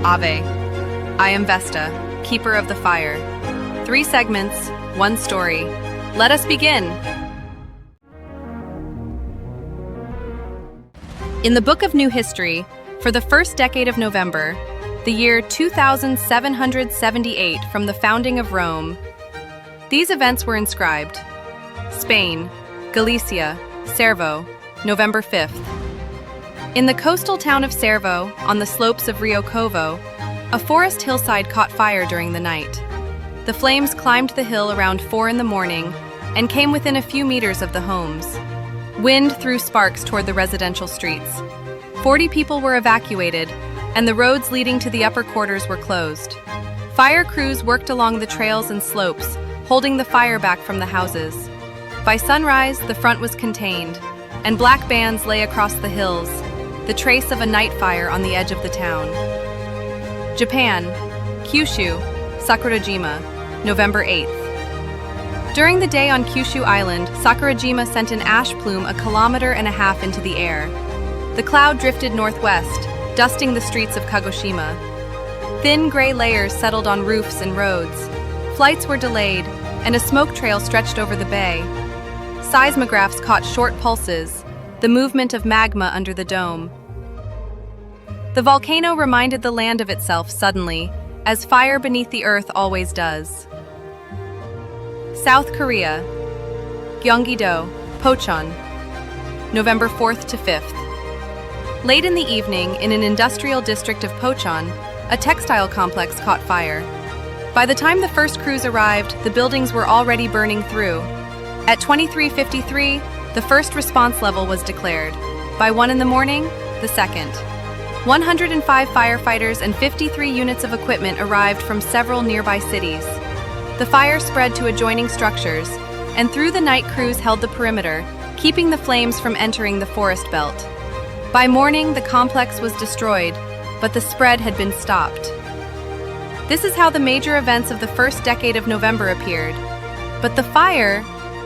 Ave. I am Vesta, keeper of the fire. 3 segments, 1 story. Let us begin. In the Book of New History, for the first decade of November, the year 2778 from the founding of Rome, these events were inscribed. Spain, Galicia, Cervo, November 5th. In the coastal town of Cervo, on the slopes of Rio Covo, a forest hillside caught fire during the night. The flames climbed the hill around 4 in the morning and came within a few meters of the homes. Wind threw sparks toward the residential streets. 40 people were evacuated, and the roads leading to the upper quarters were closed. Fire crews worked along the trails and slopes, holding the fire back from the houses. By sunrise, the front was contained, and black bands lay across the hills, the trace of a night fire on the edge of the town. Japan, Kyushu, Sakurajima, November 8th. During the day on Kyushu Island, Sakurajima sent an ash plume 1.5 kilometers into the air. The cloud drifted northwest, dusting the streets of Kagoshima. Thin gray layers settled on roofs and roads. Flights were delayed, and a smoke trail stretched over the bay. Seismographs caught short pulses, the movement of magma under the dome. The volcano reminded the land of itself suddenly, as fire beneath the earth always does. South Korea, Gyeonggi-do, Pocheon, November 4th to 5th. Late in the evening, in an industrial district of Pocheon, a textile complex caught fire. By the time the first crews arrived, the buildings were already burning through. At 23:53, the first response level was declared. By 1 in the morning, the second. 105 firefighters and 53 units of equipment arrived from several nearby cities. The fire spread to adjoining structures, and through the night crews held the perimeter, keeping the flames from entering the forest belt. By morning, the complex was destroyed, but the spread had been stopped. This is how the major events of the first decade of November appeared. But the fire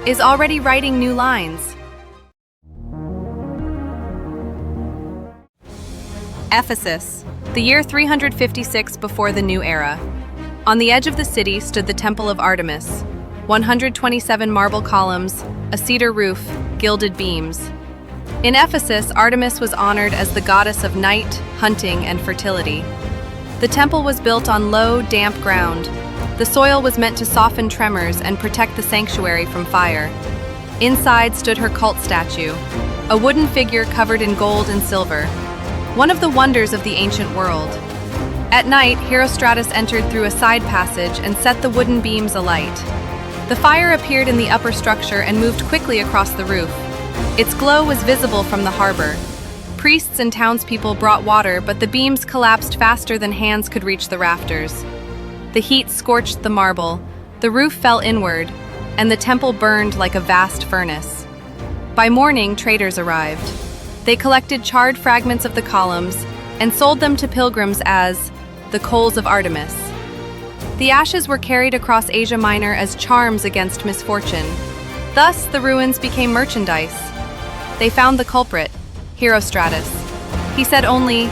is already writing new lines. Ephesus, the year 356 before the new era. On the edge of the city stood the Temple of Artemis, 127 marble columns, a cedar roof, gilded beams. In Ephesus, Artemis was honored as the goddess of night, hunting, and fertility. The temple was built on low, damp ground. The soil was meant to soften tremors and protect the sanctuary from fire. Inside stood her cult statue, a wooden figure covered in gold and silver, one of the wonders of the ancient world. At night, Herostratus entered through a side passage and set the wooden beams alight. The fire appeared in the upper structure and moved quickly across the roof. Its glow was visible from the harbor. Priests and townspeople brought water, but the beams collapsed faster than hands could reach the rafters. The heat scorched the marble, the roof fell inward, and the temple burned like a vast furnace. By morning, traders arrived. They collected charred fragments of the columns and sold them to pilgrims as the coals of Artemis. The ashes were carried across Asia Minor as charms against misfortune. Thus, the ruins became merchandise. They found the culprit, Herostratus. He said only,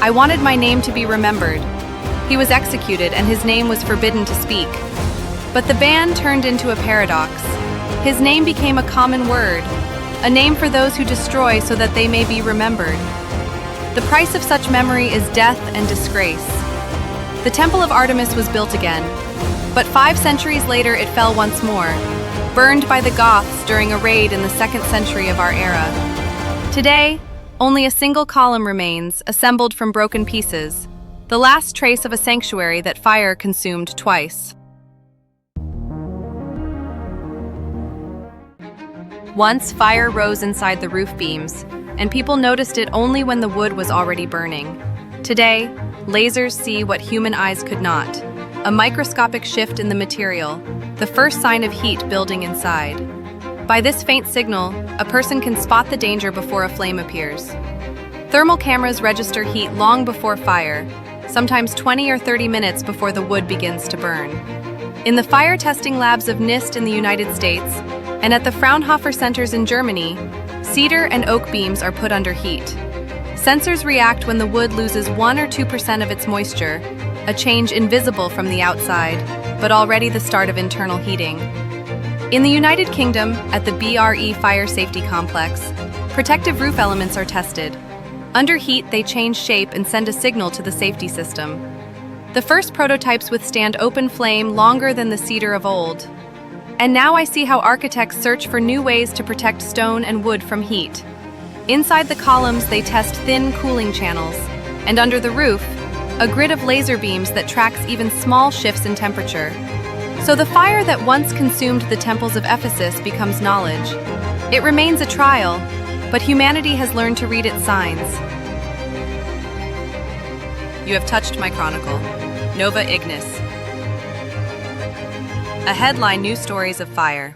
"I wanted my name to be remembered." He was executed and his name was forbidden to speak. But the ban turned into a paradox. His name became a common word, a name for those who destroy so that they may be remembered. The price of such memory is death and disgrace. The Temple of Artemis was built again, but 5 centuries later it fell once more, burned by the Goths during a raid in the 2nd century of our era. Today, only a single column remains, assembled from broken pieces, the last trace of a sanctuary that fire consumed twice. Once, fire rose inside the roof beams, and people noticed it only when the wood was already burning. Today, lasers see what human eyes could not, a microscopic shift in the material, the first sign of heat building inside. By this faint signal, a person can spot the danger before a flame appears. Thermal cameras register heat long before fire, sometimes 20 or 30 minutes before the wood begins to burn. In the fire testing labs of NIST in the United States, and at the Fraunhofer centers in Germany, cedar and oak beams are put under heat. Sensors react when the wood loses 1 or 2% of its moisture, a change invisible from the outside, but already the start of internal heating. In the United Kingdom, at the BRE Fire Safety Complex, protective roof elements are tested. Under heat, they change shape and send a signal to the safety system. The first prototypes withstand open flame longer than the cedar of old. And now I see how architects search for new ways to protect stone and wood from heat. Inside the columns, they test thin cooling channels, and under the roof, a grid of laser beams that tracks even small shifts in temperature. So the fire that once consumed the temples of Ephesus becomes knowledge. It remains a trial, but humanity has learned to read its signs. You have touched my chronicle. Nova Ignis. A headline: New Stories of Fire.